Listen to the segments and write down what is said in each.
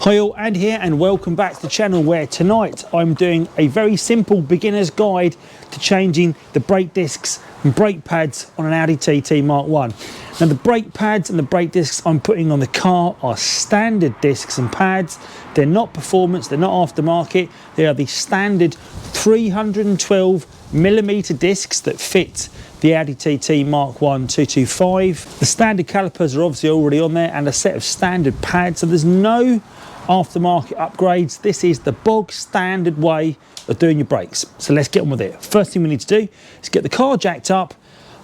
Hi all, Andy here and welcome back to the channel where tonight I'm doing a very simple beginner's guide to changing the brake discs and brake pads on an Audi TT Mk1. Now the brake pads and the brake discs I'm putting on the car are standard discs and pads. They're not performance, they're not aftermarket, they are the standard 312mm discs that fit the Audi TT Mk1 225. The standard calipers are obviously already on there and a set of standard pads, so there's no aftermarket upgrades. This is the bog standard way of doing your brakes. So let's get on with it. First thing we need to do is get the car jacked up.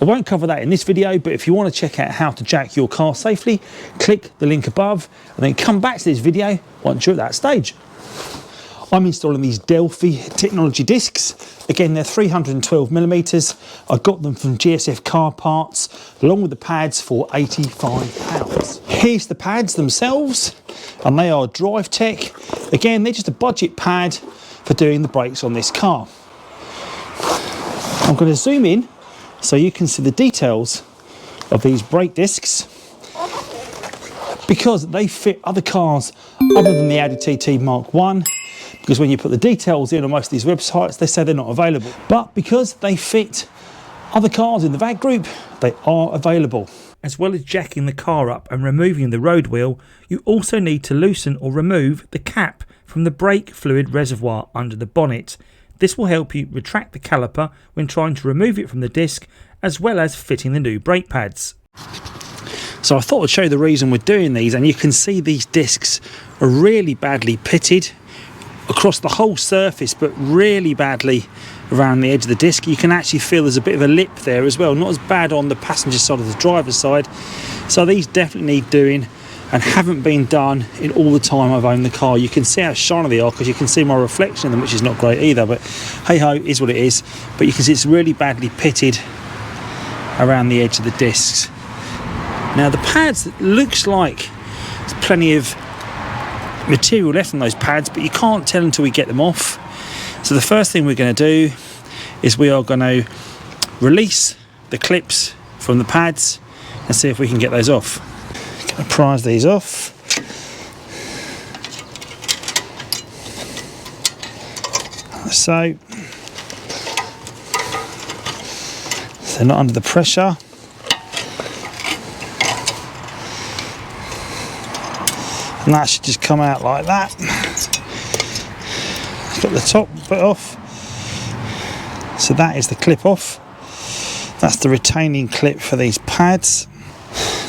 I won't cover that in this video, but if you want to check out how to jack your car safely, click the link above and then come back to this video once you're at that stage. I'm installing these Delphi technology discs. Again, they're 312mm. I got them from GSF Car Parts, along with the pads for £85. Here's the pads themselves, and they are Drive Tech. Again, they're just a budget pad for doing the brakes on this car. I'm going to zoom in so you can see the details of these brake discs, because they fit other cars other than the Audi TT Mk1. Because when you put the details in on most of these websites, they say they're not available. But because they fit other cars in the VAG group, they are available. As well as jacking the car up and removing the road wheel, you also need to loosen or remove the cap from the brake fluid reservoir under the bonnet. This will help you retract the caliper when trying to remove it from the disc, as well as fitting the new brake pads. So I thought I'd show you the reason we're doing these, and you can see these discs are really badly pitted across the whole surface, but really badly around the edge of the disc. You can actually feel there's a bit of a lip there as well, not as bad on the passenger side as the driver's side. So these definitely need doing and haven't been done in all the time I've owned the car. You can see how shiny they are because you can see my reflection in them, which is not great either, but hey ho, is what it is. But you can see it's really badly pitted around the edge of the discs. Now the pads, it looks like there's plenty of material left on those pads, but you can't tell until we get them off. So the first thing we're going to do is we are going to release the clips from the pads and see if we can get those off. Going to prise these off. So they're not under the pressure. And that should just come out like that. Got the top bit off. So that is the clip off. That's the retaining clip for these pads.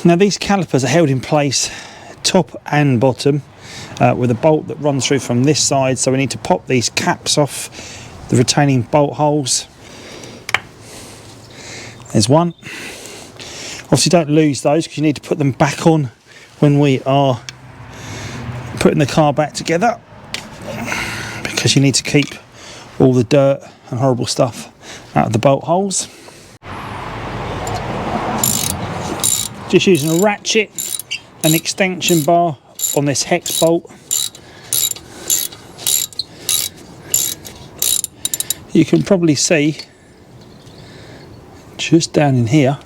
Now these calipers are held in place top and bottom with a bolt that runs through from this side. So we need to pop these caps off the retaining bolt holes. There's one. Obviously don't lose those because you need to put them back on when we are putting the car back together, because you need to keep all the dirt and horrible stuff out of the bolt holes. Just using a ratchet and extension bar on this hex bolt. You can probably see just down in here,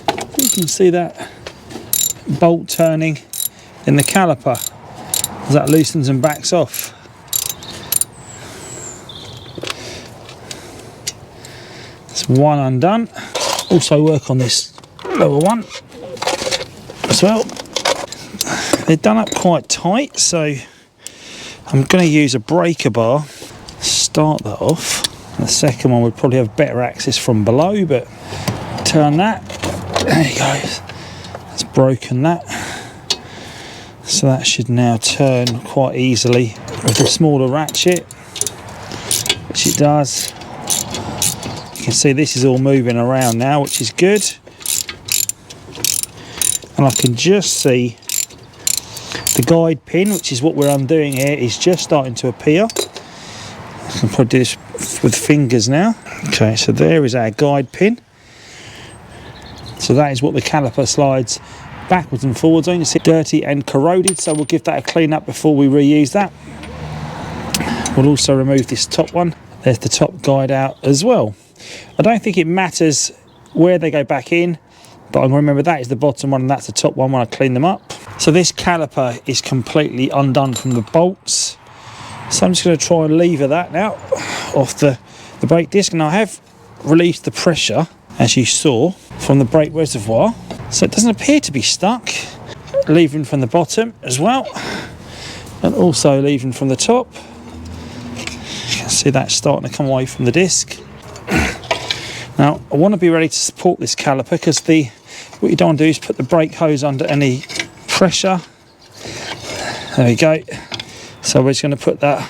you can see that bolt turning in the caliper as that loosens and backs off. That's one undone. Also work on this lower one as well. They're done up quite tight, so I'm going to use a breaker bar. Start that off. The second one would probably have better access from below, but turn that. There you go. It's broken that. So that should now turn quite easily with the smaller ratchet, which it does. You can see this is all moving around now, which is good. And I can just see the guide pin, which is what we're undoing here, is just starting to appear. I can probably do this with fingers now. Okay, so there is our guide pin. So that is what the caliper slides backwards and forwards on. You see dirty and corroded, so we'll give that a clean up before we reuse that. We'll also remove this top one. There's the top guide out as well. I don't think it matters where they go back in, but I'm going to remember that is the bottom one and that's the top one when I clean them up. So this caliper is completely undone from the bolts. So I'm just going to try and lever that now off the brake disc. And I have released the pressure, as you saw, from the brake reservoir. So it doesn't appear to be stuck. Levering from the bottom as well. And also levering from the top. You can see that starting to come away from the disc. Now, I want to be ready to support this caliper because what you don't want to do is put the brake hose under any pressure. There we go. So we're just going to put that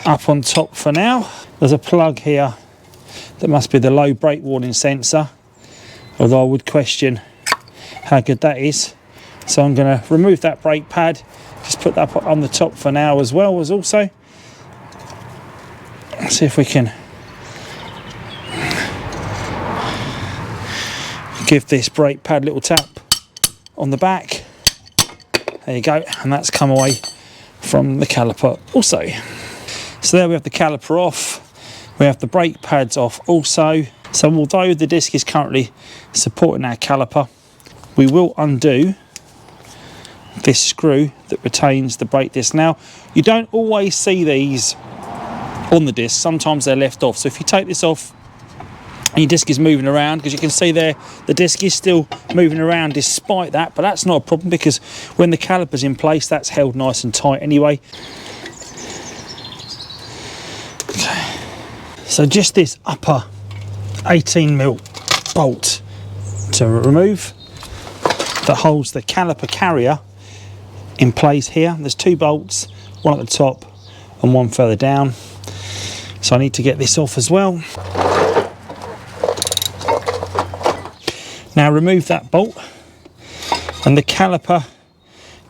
up on top for now. There's a plug here that must be the low brake warning sensor, although I would question how good that is. So I'm going to remove that brake pad, just put that on the top for now as well as also. Let's see if we can give this brake pad a little tap on the back. There you go, and that's come away from the caliper also. So there we have the caliper off. We have the brake pads off also. So although the disc is currently supporting our caliper, we will undo this screw that retains the brake disc. Now, you don't always see these on the disc. Sometimes they're left off. So if you take this off and your disc is moving around, because you can see there the disc is still moving around despite that, but that's not a problem because when the caliper's in place, that's held nice and tight anyway. Okay. So just this upper 18mm bolt to remove that holds the caliper carrier in place here. There's two bolts, one at the top and one further down. So I need to get this off as well. Now remove that bolt, and the caliper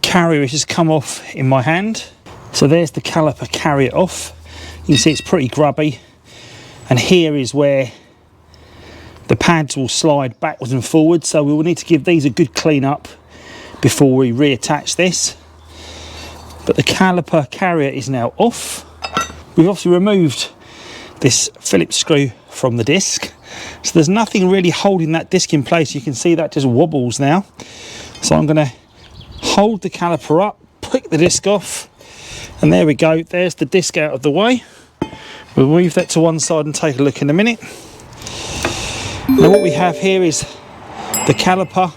carrier has just come off in my hand. So there's the caliper carrier off. You can see it's pretty grubby, and here is where the pads will slide backwards and forwards, so we will need to give these a good clean up before we reattach this. But the caliper carrier is now off. We've obviously removed this Phillips screw from the disc, so there's nothing really holding that disc in place. You can see that just wobbles now. So I'm going to hold the caliper up, pick the disc off, and there we go. There's the disc out of the way. We'll move that to one side and take a look in a minute. Now what we have here is the caliper.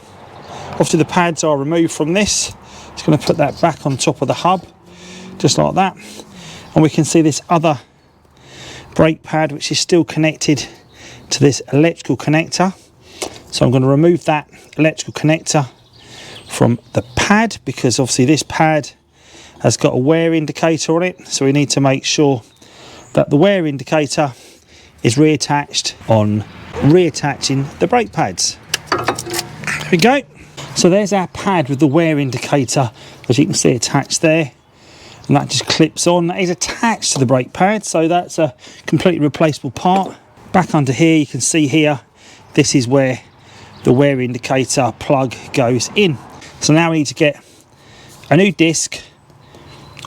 Obviously the pads are removed from this. Just going to put that back on top of the hub, just like that. And we can see this other brake pad which is still connected to this electrical connector. So I'm going to remove that electrical connector from the pad, because obviously this pad has got a wear indicator on it, so we need to make sure that the wear indicator is reattached on reattaching the brake pads. There we go. So there's our pad with the wear indicator, as you can see attached there, and that just clips on. That is attached to the brake pad, so that's a completely replaceable part. Back under here, you can see here, this is where the wear indicator plug goes in. So now we need to get a new disc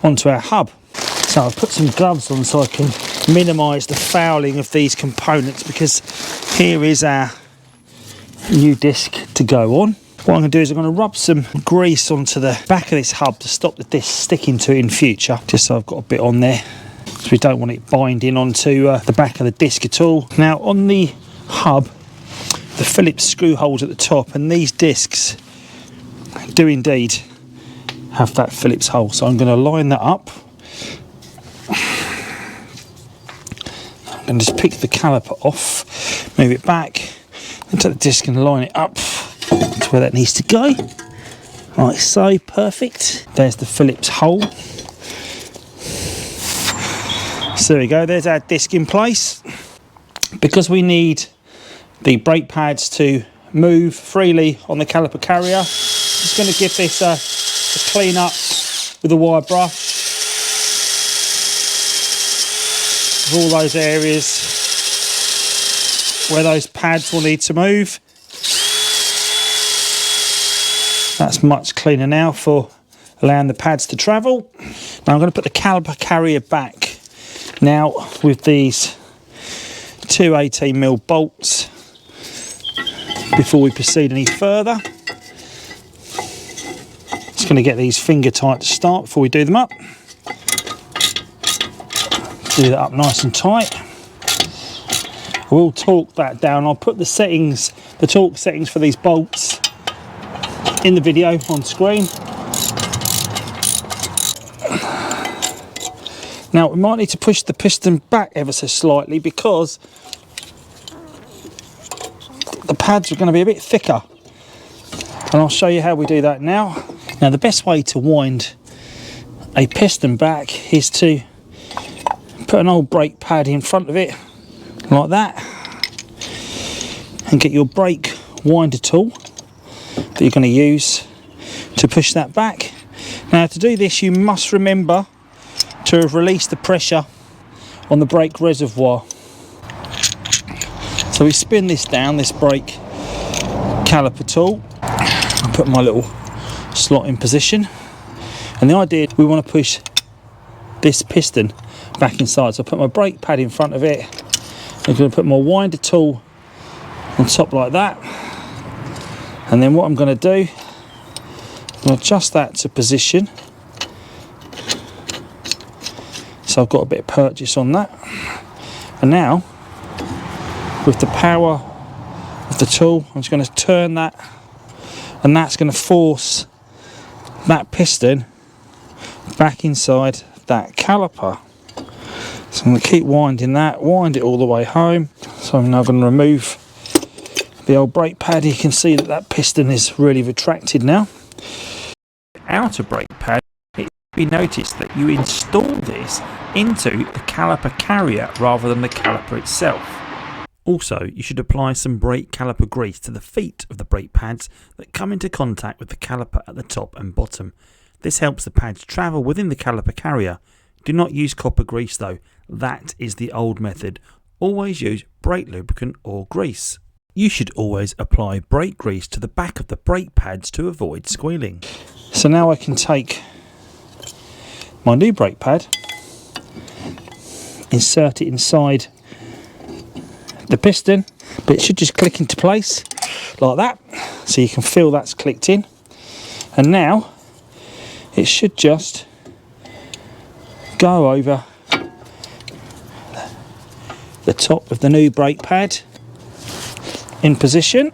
onto our hub. So I've put some gloves on so I can minimise the fouling of these components, because here is our new disc to go on. What I'm going to do is I'm going to rub some grease onto the back of this hub to stop the disc sticking to it in future, just so I've got a bit on there, so we don't want it binding onto the back of the disc at all. Now on the hub, the Phillips screw holes at the top, and these discs do indeed have that Phillips hole, so I'm going to line that up. I'm going to just pick the caliper off, move it back, and take the disc and line it up to where that needs to go. Like so, perfect. There's the Phillips hole. So there we go, there's our disc in place. Because we need the brake pads to move freely on the caliper carrier, I'm just going to give this a clean up with a wire brush of all those areas where those pads will need to move. That's much cleaner now for allowing the pads to travel. Now I'm going to put the caliper carrier back now with these two 18mm bolts before we proceed any further. Just going to get these finger tight to start before we do them up. Do that up nice and tight. I will torque that down. I'll put the settings, the torque settings for these bolts in the video on screen. Now we might need to push the piston back ever so slightly because the pads are going to be a bit thicker. And I'll show you how we do that now. Now the best way to wind a piston back is to put an old brake pad in front of it like that and get your brake winder tool that you're going to use to push that back. Now to do this you must remember to have released the pressure on the brake reservoir. So we spin this down, this brake caliper tool. I put my little slot in position, and the idea we want to push this piston back inside. So I put my brake pad in front of it. I'm going to put my winder tool on top like that, and then what I'm going to do, I'm going to adjust that to position. So I've got a bit of purchase on that, and now with the power of the tool I'm just going to turn that, and that's going to force that piston back inside that caliper. So I'm going to keep winding that, wind it all the way home. So I'm now going to remove the old brake pad. You can see that that piston is really retracted now. Outer brake pad, it should be noticed that you install this into the caliper carrier rather than the caliper itself. Also, you should apply some brake caliper grease to the feet of the brake pads that come into contact with the caliper at the top and bottom. This helps the pads travel within the caliper carrier. Do not use copper grease though, that is the old method. Always use brake lubricant or grease. You should always apply brake grease to the back of the brake pads to avoid squealing. So now I can take my new brake pad, insert it inside the piston, but it should just click into place like that, so you can feel that's clicked in, and now it should just go over the top of the new brake pad in position,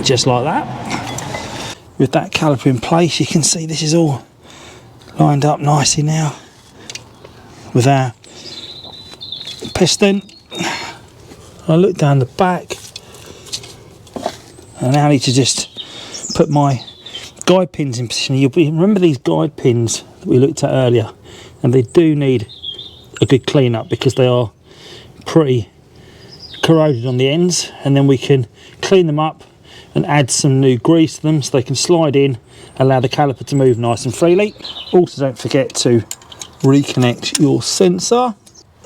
just like that. With that caliper in place, you can see this is all lined up nicely now with our piston. I look down the back, and now I need to just put my guide pins in position. Remember these guide pins that we looked at earlier, and they do need a good clean up because they are pretty corroded on the ends, and then we can clean them up and add some new grease to them so they can slide in, allow the caliper to move nice and freely. Also, don't forget to reconnect your sensor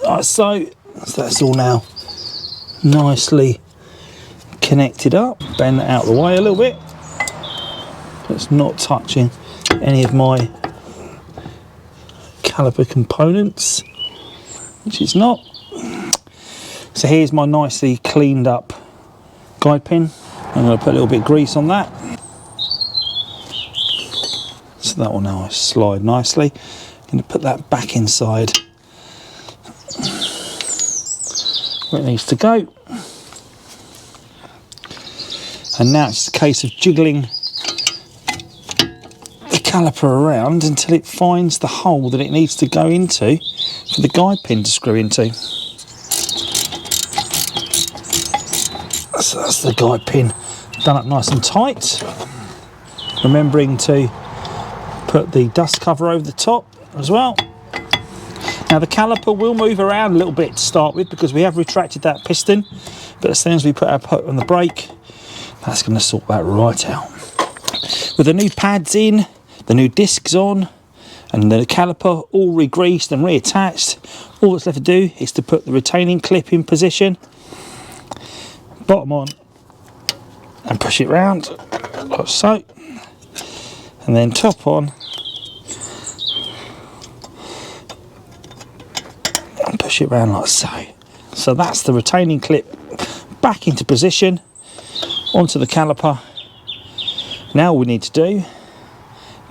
like so. So that's all now nicely connected up. Bend that out of the way a little bit so it's not touching any of my caliper components, which it's not. So here's my nicely cleaned up guide pin. I'm going to put a little bit of grease on that, so that will now slide nicely. I'm going to put that back inside where it needs to go, and now it's a case of jiggling the caliper around until it finds the hole that it needs to go into for the guide pin to screw into. So that's the guide pin done up nice and tight, remembering to put the dust cover over the top as well. Now the caliper will move around a little bit to start with because we have retracted that piston, but as soon as we put our foot on the brake, that's going to sort that right out. With the new pads in, the new discs on, and the caliper all re-greased and reattached, all that's left to do is to put the retaining clip in position, bottom on, and push it round like so, and then top on and push it round like so. So that's the retaining clip back into position onto the caliper. Now all we need to do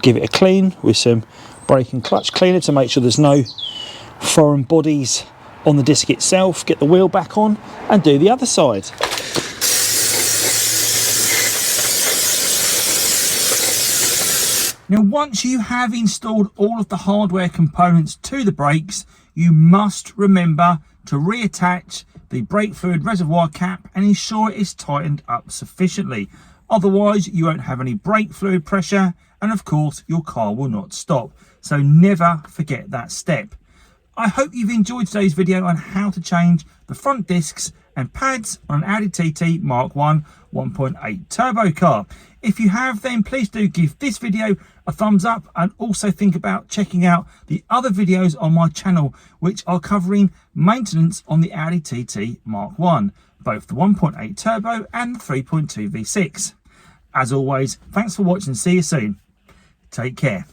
give it a clean with some brake and clutch cleaner to make sure there's no foreign bodies on the disc itself. Get the wheel back on and do the other side. Now, once you have installed all of the hardware components to the brakes, you must remember to reattach the brake fluid reservoir cap and ensure it is tightened up sufficiently. Otherwise, you won't have any brake fluid pressure, and of course, your car will not stop. So never forget that step. I hope you've enjoyed today's video on how to change the front discs and pads on an Audi TT Mk1 1.8 turbo car. If you have, then please do give this video a thumbs up, and also think about checking out the other videos on my channel which are covering maintenance on the Audi TT Mk1, both the 1.8 turbo and the 3.2 V6. As always, thanks for watching. See you soon. Take care.